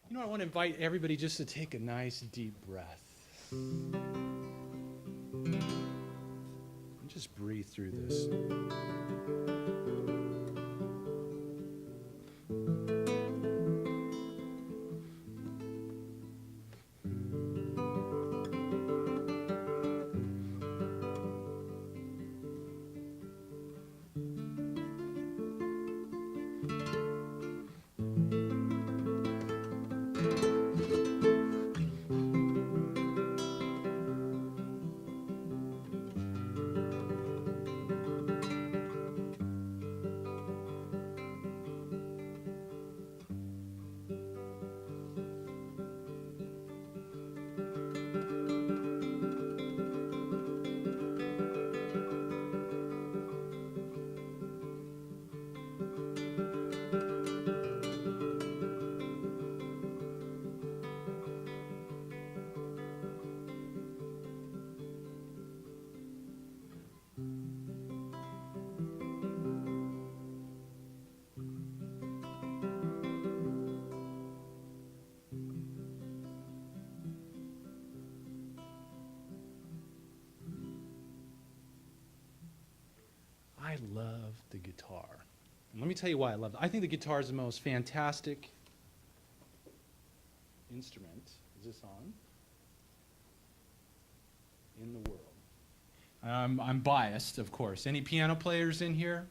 You know, I want to invite everybody just to take a nice deep breath. And just breathe through this. I love the guitar. And let me tell you why I love it. I think the guitar is the most fantastic instrument. Is this on? In the world. I'm biased, of course. Any piano players in here?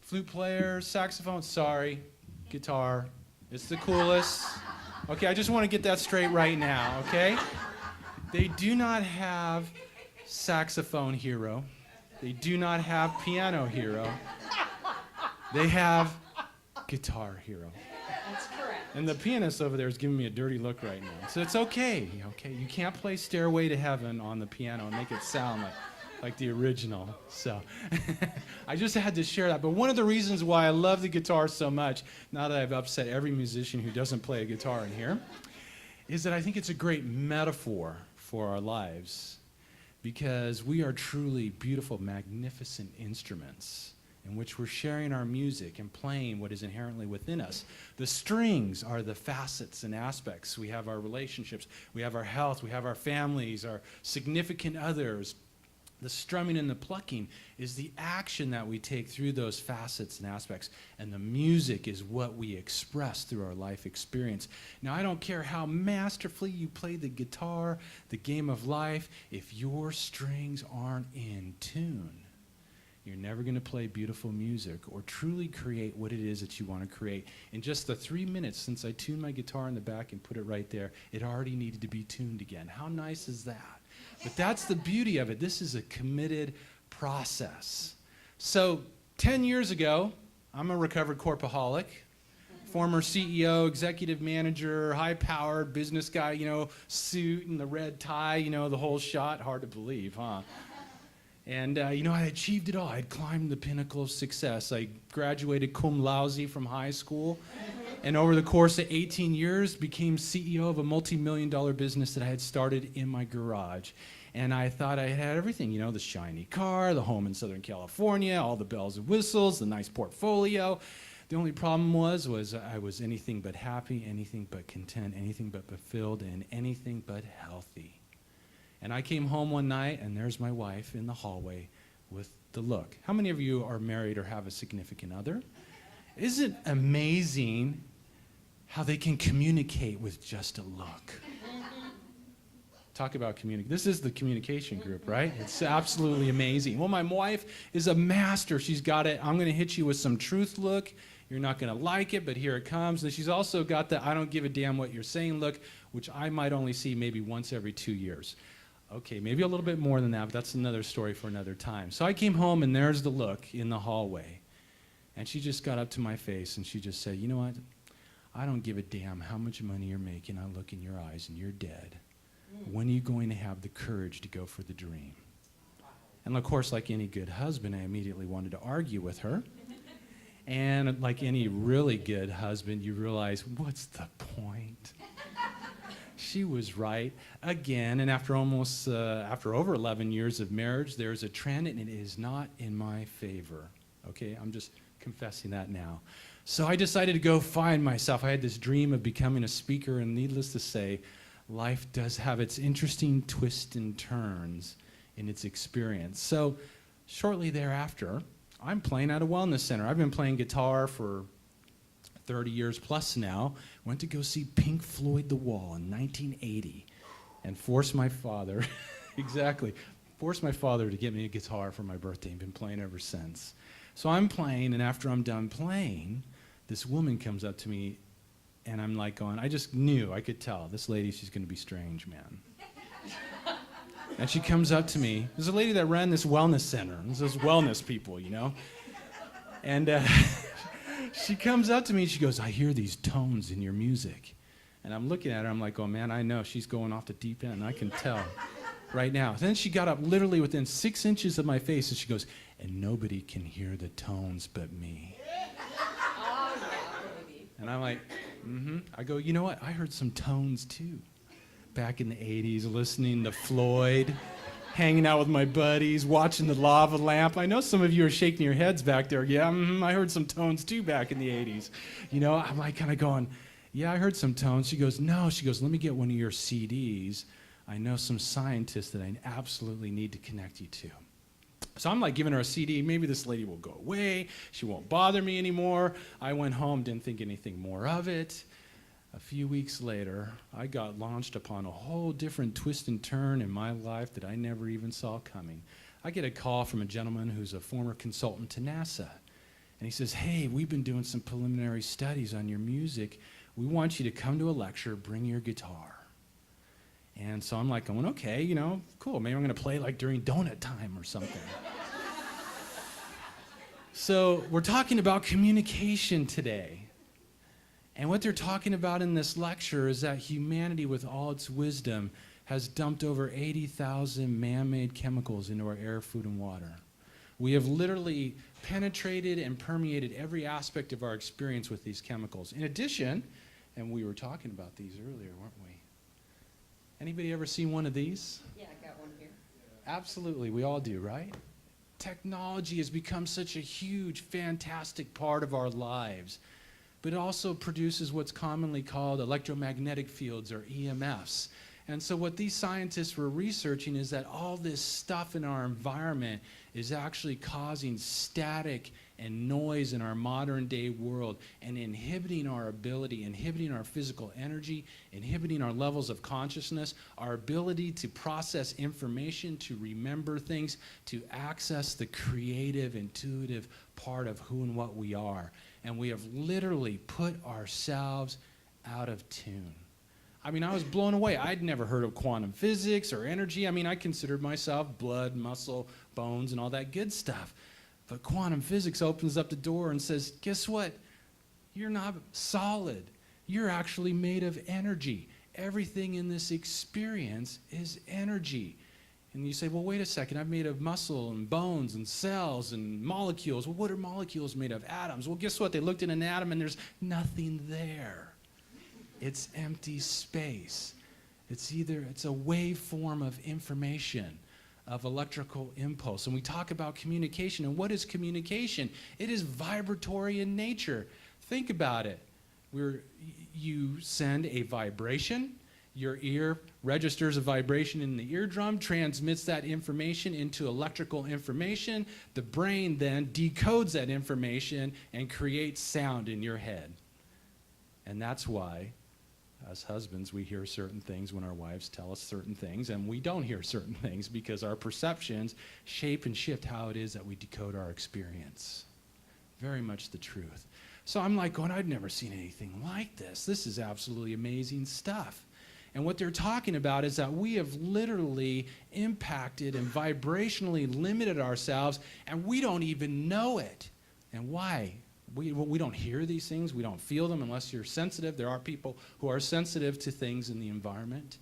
Flute players, saxophone? Sorry. Guitar. It's the coolest. Okay, I just want to get that straight right now, okay? They do not have saxophone hero. They do not have piano hero. They have guitar hero. That's correct. And the pianist over there is giving me a dirty look right now. So it's okay, okay? You can't play Stairway to Heaven on the piano and make it sound like the original. So I just had to share that. But one of the reasons why I love the guitar so much, now that I've upset every musician who doesn't play a guitar in here, is that I think it's a great metaphor for our lives. Because we are truly beautiful, magnificent instruments in which we're sharing our music and playing what is inherently within us. The strings are the facets and aspects. We have our relationships, we have our health, we have our families, our significant others. The strumming and the plucking is the action that we take through those facets and aspects. And the music is what we express through our life experience. Now, I don't care how masterfully you play the guitar, the game of life, if your strings aren't in tune, you're never going to play beautiful music or truly create what it is that you want to create. In just the 3 minutes since I tuned my guitar in the back and put it right there, it already needed to be tuned again. How nice is that? But that's the beauty of it. This is a committed process. So 10 years ago, I'm a recovered corpaholic, former CEO, executive manager, high-powered business guy, you know, suit and the red tie, you know, the whole shot. Hard to believe, huh? And, you know, I achieved it all. I had climbed the pinnacle of success. I graduated cum laude from high school. And over the course of 18 years, became CEO of a multi-million-dollar business that I had started in my garage. And I thought I had everything, you know, the shiny car, the home in Southern California, all the bells and whistles, the nice portfolio. The only problem was I was anything but happy, anything but content, anything but fulfilled, and anything but healthy. And I came home one night, and there's my wife in the hallway with the look. How many of you are married or have a significant other? Isn't it amazing how they can communicate with just a look? Talk about communicate. This is the communication group, right? It's absolutely amazing. Well, my wife is a master. She's got it. I'm going to hit you with some truth look. You're not going to like it, but here it comes. And she's also got the I don't give a damn what you're saying look, which I might only see maybe once every 2 years. Okay, maybe a little bit more than that, but that's another story for another time. So I came home, and there's the look in the hallway. And she just got up to my face, and she just said, you know what? I don't give a damn how much money you're making. I look in your eyes, and you're dead. When are you going to have the courage to go for the dream? And of course, like any good husband, I immediately wanted to argue with her. And like any really good husband, you realize, what's the point? She was right again, and after over 11 years of marriage, there's a trend, and it is not in my favor. Okay, I'm just confessing that now. So I decided to go find myself. I had this dream of becoming a speaker, and needless to say, life does have its interesting twists and turns in its experience. So shortly thereafter, I'm playing at a wellness center. I've been playing guitar for 30 years plus now. Went to go see Pink Floyd The Wall in 1980 and forced my father, forced my father to get me a guitar for my birthday and been playing ever since. So I'm playing, and after I'm done playing, this woman comes up to me, and I'm like going, I just knew, I could tell, this lady, she's going to be strange, man. And she comes up to me. There's a lady that ran this wellness center. There's those wellness people, you know. And she comes up to me, and she goes, I hear these tones in your music. And I'm looking at her, I'm like, oh, man, I know she's going off the deep end. I can tell right now. Then she got up literally within 6 inches of my face, and she goes, and nobody can hear the tones but me. And I'm like, I go, you know what? I heard some tones too. Back in the 80s, listening to Floyd, hanging out with my buddies, watching the lava lamp. I know some of you are shaking your heads back there. Yeah, I heard some tones too back in the 80s. You know, I'm like kind of going, yeah, I heard some tones. She goes, no. She goes, let me get one of your CDs. I know some scientists that I absolutely need to connect you to. So I'm like giving her a CD. Maybe this lady will go away. She won't bother me anymore. I went home, didn't think anything more of it. A few weeks later, I got launched upon a whole different twist and turn in my life that I never even saw coming. I get a call from a gentleman who's a former consultant to NASA. And he says, hey, we've been doing some preliminary studies on your music. We want you to come to a lecture, bring your guitar. And so I'm like going, okay, you know, cool. Maybe I'm going to play like during donut time or something. So we're talking about communication today. And what they're talking about in this lecture is that humanity, with all its wisdom, has dumped over 80,000 man-made chemicals into our air, food, and water. We have literally penetrated and permeated every aspect of our experience with these chemicals. In addition, and we were talking about these earlier, weren't we? Anybody ever seen one of these? Yeah, I got one here. Absolutely, we all do, right? Technology has become such a huge, fantastic part of our lives, but it also produces what's commonly called electromagnetic fields, or EMFs. And so what these scientists were researching is that all this stuff in our environment is actually causing static and noise in our modern day world and inhibiting our ability, inhibiting our physical energy, inhibiting our levels of consciousness, our ability to process information, to remember things, to access the creative, intuitive part of who and what we are. And we have literally put ourselves out of tune. I mean, I was blown away. I'd never heard of quantum physics or energy. I mean, I considered myself blood, muscle, bones, and all that good stuff. But quantum physics opens up the door and says, guess what? You're not solid. You're actually made of energy. Everything in this experience is energy. And you say, well, wait a second, I'm made of muscle and bones and cells and molecules. Well, what are molecules made of? Atoms. Well, guess what? They looked in an atom and there's nothing there. It's empty space. It's a waveform of information, of electrical impulse. And we talk about communication. And what is communication? It is vibratory in nature. Think about it. You send a vibration. Your ear registers a vibration in the eardrum, transmits that information into electrical information. The brain then decodes that information and creates sound in your head. And that's why, as husbands, we hear certain things when our wives tell us certain things, and we don't hear certain things because our perceptions shape and shift how it is that we decode our experience. Very much the truth. So I'm like going, I've never seen anything like this. This is absolutely amazing stuff. And what they're talking about is that we have literally impacted and vibrationally limited ourselves, and we don't even know it. And why? We don't hear these things. We don't feel them unless you're sensitive. There are people who are sensitive to things in the environment.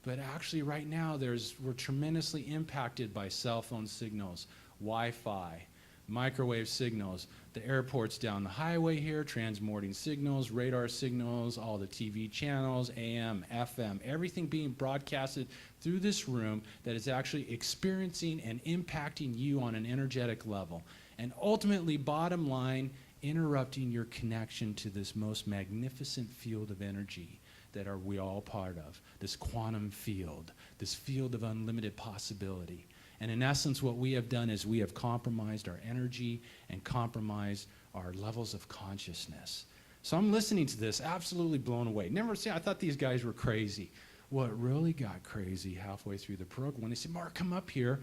But actually right now we're tremendously impacted by cell phone signals, Wi-Fi, microwave signals, the airports down the highway here, transmitting signals, radar signals, all the TV channels, AM, FM, everything being broadcasted through this room that is actually experiencing and impacting you on an energetic level. And ultimately, bottom line, interrupting your connection to this most magnificent field of energy that we all part of, this quantum field, this field of unlimited possibility. And in essence, what we have done is we have compromised our energy and compromised our levels of consciousness. So I'm listening to this, absolutely blown away. I thought these guys were crazy. What really got crazy halfway through the program, when they said, Mark, come up here.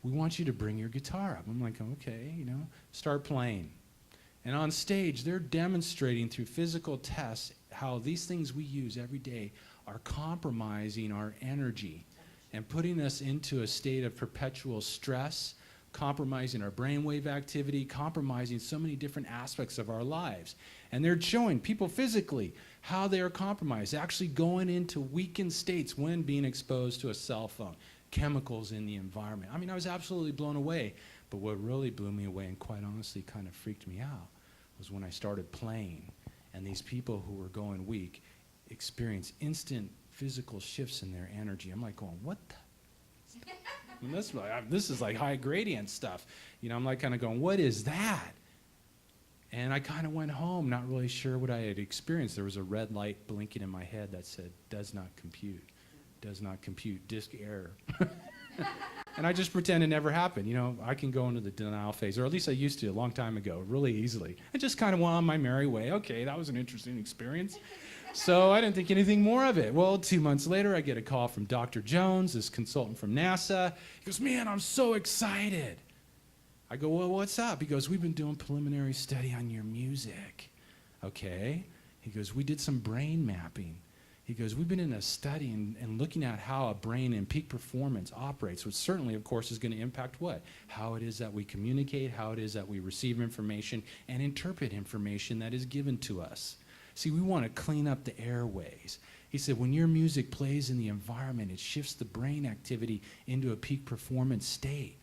We want you to bring your guitar up. I'm like, okay, start playing. And on stage, they're demonstrating through physical tests how these things we use every day are compromising our energy and putting us into a state of perpetual stress, compromising our brainwave activity, compromising so many different aspects of our lives. And they're showing people physically how they are compromised, actually going into weakened states when being exposed to a cell phone, chemicals in the environment. I mean, I was absolutely blown away. But what really blew me away and quite honestly kind of freaked me out was when I started playing and these people who were going weak experienced instant physical shifts in their energy. I'm like going, what the? And this is like high gradient stuff. I'm like kind of going, what is that? And I kind of went home not really sure what I had experienced. There was a red light blinking in my head that said, does not compute, disk error. And I just pretend it never happened. I can go into the denial phase, or at least I used to a long time ago, really easily. I just kind of went on my merry way. Okay, that was an interesting experience. So I didn't think anything more of it. Well, 2 months later, I get a call from Dr. Jones, this consultant from NASA. He goes, man, I'm so excited. I go, well, what's up? He goes, we've been doing preliminary study on your music. Okay. He goes, we did some brain mapping. He goes, we've been in a study and looking at how a brain in peak performance operates, which certainly, of course, is going to impact what? How it is that we communicate, how it is that we receive information and interpret information that is given to us. See, we want to clean up the airways. He said, when your music plays in the environment, it shifts the brain activity into a peak performance state.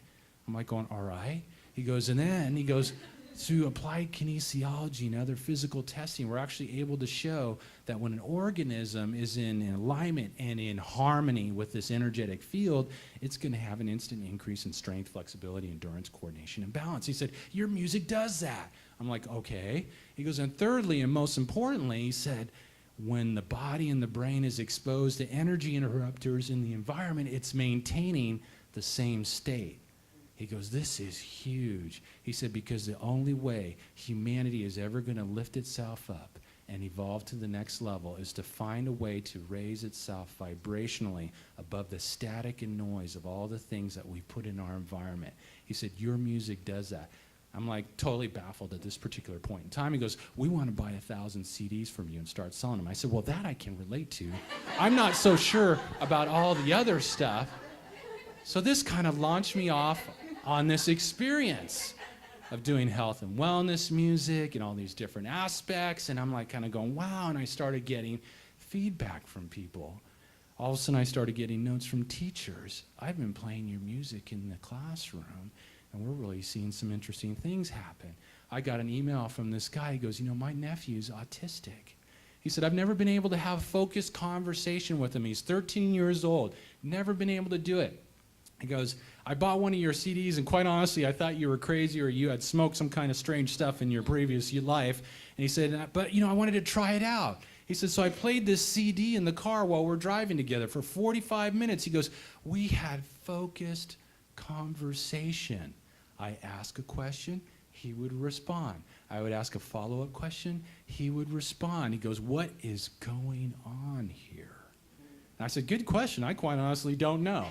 I'm like going, all right. He goes, and then he goes, through applied kinesiology and other physical testing, we're actually able to show that when an organism is in alignment and in harmony with this energetic field, it's going to have an instant increase in strength, flexibility, endurance, coordination, and balance. He said, your music does that. I'm like, okay. He goes, and thirdly, and most importantly, he said, when the body and the brain is exposed to energy interrupters in the environment, it's maintaining the same state. He goes, this is huge. He said, because the only way humanity is ever going to lift itself up and evolve to the next level is to find a way to raise itself vibrationally above the static and noise of all the things that we put in our environment. He said, your music does that. I'm like totally baffled at this particular point in time. He goes, we want to buy 1,000 CDs from you and start selling them. I said, well, that I can relate to. I'm not so sure about all the other stuff. So this kind of launched me off on this experience of doing health and wellness music and all these different aspects. And I'm like kind of going, wow. And I started getting feedback from people. All of a sudden I started getting notes from teachers. I've been playing your music in the classroom and we're really seeing some interesting things happen. I got an email from this guy. He goes, my nephew's autistic. He said, I've never been able to have focused conversation with him. He's 13 years old. Never been able to do it. He goes, I bought one of your CDs, and quite honestly, I thought you were crazy or you had smoked some kind of strange stuff in your previous life. And he said, but, I wanted to try it out. He said, so I played this CD in the car while we're driving together for 45 minutes. He goes, we had focused conversation. I ask a question, he would respond. I would ask a follow-up question, he would respond. He goes, what is going on here? And I said, good question. I quite honestly don't know.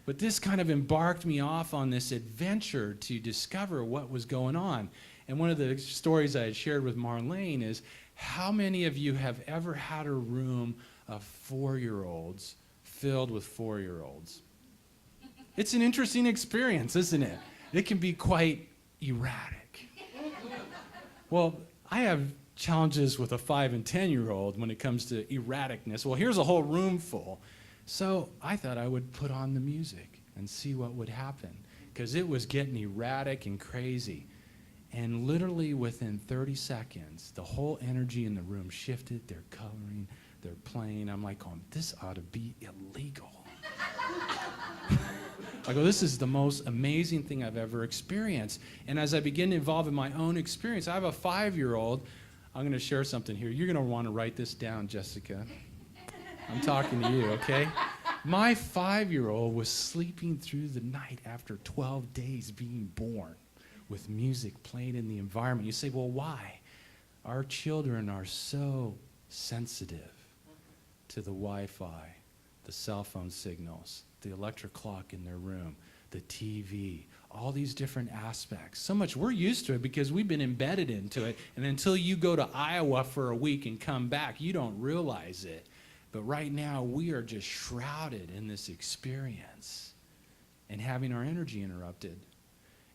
But this kind of embarked me off on this adventure to discover what was going on. And one of the stories I had shared with Marlene is, how many of you have ever had a room of 4-year-olds filled with 4-year-olds? It's an interesting experience, isn't it? It can be quite erratic. Well, I have challenges with a 5 and 10-year-old when it comes to erraticness. Well, here's a whole room full. So I thought I would put on the music and see what would happen, because it was getting erratic and crazy. And literally within 30 seconds, the whole energy in the room shifted. They're coloring, they're playing. I'm like, this ought to be illegal. I go, this is the most amazing thing I've ever experienced. And as I begin to evolve in my own experience, I have a 5-year-old. I'm going to share something here. You're going to want to write this down, Jessica. I'm talking to you, okay? My 5-year-old was sleeping through the night after 12 days being born with music playing in the environment. You say, well, why? Our children are so sensitive to the Wi-Fi, the cell phone signals, the electric clock in their room, the TV, all these different aspects. So much we're used to it because we've been embedded into it. And until you go to Iowa for a week and come back, you don't realize it. But right now, we are just shrouded in this experience and having our energy interrupted.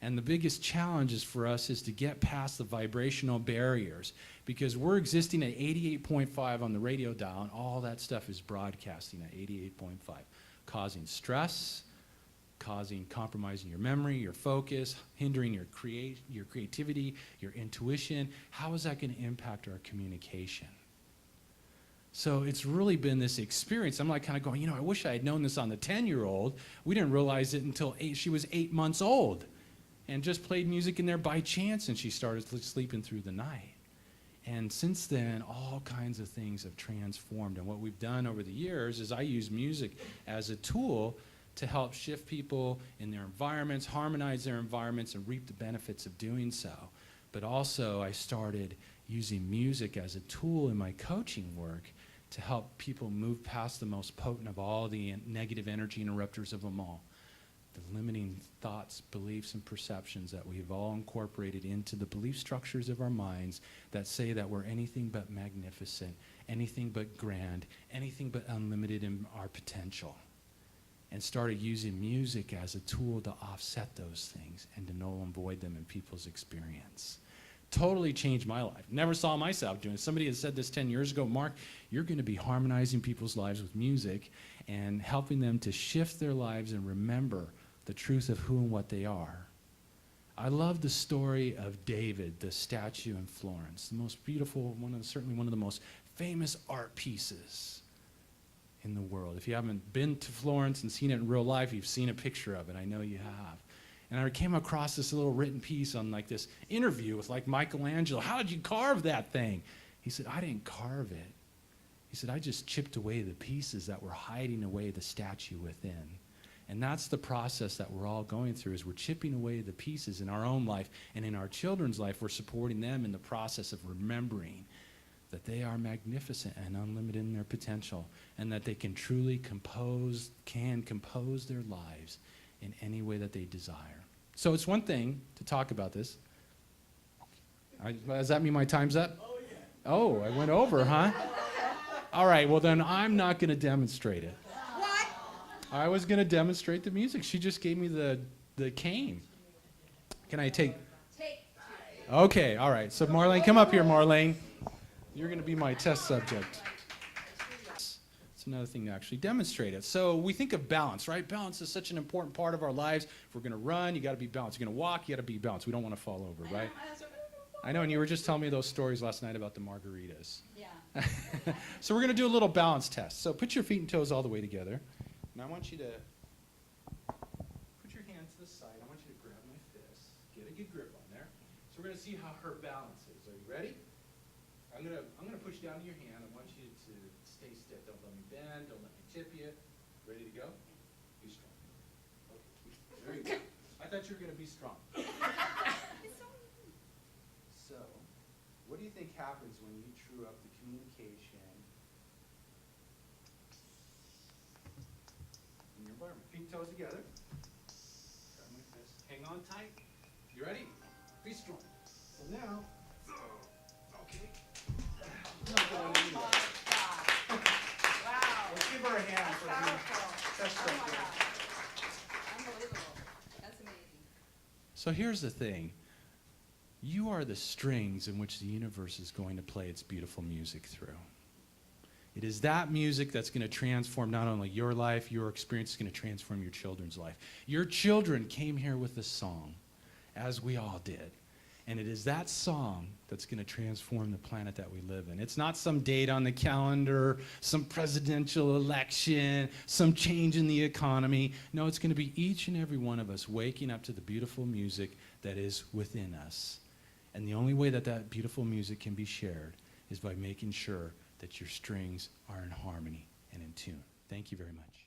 And the biggest challenge is for us is to get past the vibrational barriers, because we're existing at 88.5 on the radio dial, and all that stuff is broadcasting at 88.5, causing stress, causing compromising your memory, your focus, hindering your creativity, your intuition. How is that going to impact our communication? So it's really been this experience. I'm like kind of going, I wish I had known this on the 10-year-old. We didn't realize it until she was 8 months old, and just played music in there by chance, and she started sleeping through the night. And since then, all kinds of things have transformed. And what we've done over the years is I use music as a tool to help shift people in their environments, harmonize their environments, and reap the benefits of doing so. But also, I started using music as a tool in my coaching work to help people move past the most potent of all the negative energy interrupters of them all. The limiting thoughts, beliefs, and perceptions that we've all incorporated into the belief structures of our minds that say that we're anything but magnificent, anything but grand, anything but unlimited in our potential. And started using music as a tool to offset those things and to null and void them in people's experience. Totally changed my life. Never saw myself doing it. Somebody had said this 10 years ago, Mark, you're going to be harmonizing people's lives with music and helping them to shift their lives and remember the truth of who and what they are. I love the story of David, the statue in Florence, the most beautiful, certainly one of the most famous art pieces in the world. If you haven't been to Florence and seen it in real life, you've seen a picture of it. I know you have. And I came across this little written piece on like this interview with like Michelangelo. How did you carve that thing? He said, I didn't carve it. He said, I just chipped away the pieces that were hiding away the statue within. And that's the process that we're all going through, is we're chipping away the pieces in our own life, and in our children's life, we're supporting them in the process of remembering that they are magnificent and unlimited in their potential, and that they can truly compose their lives in any way that they desire. So it's one thing to talk about this. Does that mean my time's up? Oh, yeah. Oh, I went over, huh? All right, well then I'm not going to demonstrate it. What? I was going to demonstrate the music. She just gave me the cane. Can I take? Okay, all right. So Marlene, come up here, Marlene. You're going to be my test subject. It's another thing to actually demonstrate it. So we think of balance, right? Balance is such an important part of our lives. If we're going to run, you got to be balanced. You're going to walk, you got to be balanced. We don't want to fall over, right? I know, and you were just telling me those stories last night about the margaritas. Yeah. So we're going to do a little balance test. So put your feet and toes all the way together. And I want you to put your hands to the side. I want you to grab my fist. Get a good grip on there. So we're going to see how her balance is. Are you ready? I'm gonna push down to your hand. I want you to stay stiff. Don't let me bend. Don't let me tip you. Ready to go? Be strong. Okay. There you go. I thought you were gonna be strong. So, what do you think happens when you true up the communication in your environment? Feet and toes together. Grab my fist. Hang on tight. You ready? Be strong. So now, okay. Oh my God. Wow. Let's give her a hand for the test subject. Unbelievable. That's amazing. So here's the thing. You are the strings in which the universe is going to play its beautiful music through. It is that music that's going to transform not only your life, your experience is going to transform your children's life. Your children came here with a song, as we all did. And it is that song that's going to transform the planet that we live in. It's not some date on the calendar, some presidential election, some change in the economy. No, it's going to be each and every one of us waking up to the beautiful music that is within us. And the only way that that beautiful music can be shared is by making sure that your strings are in harmony and in tune. Thank you very much.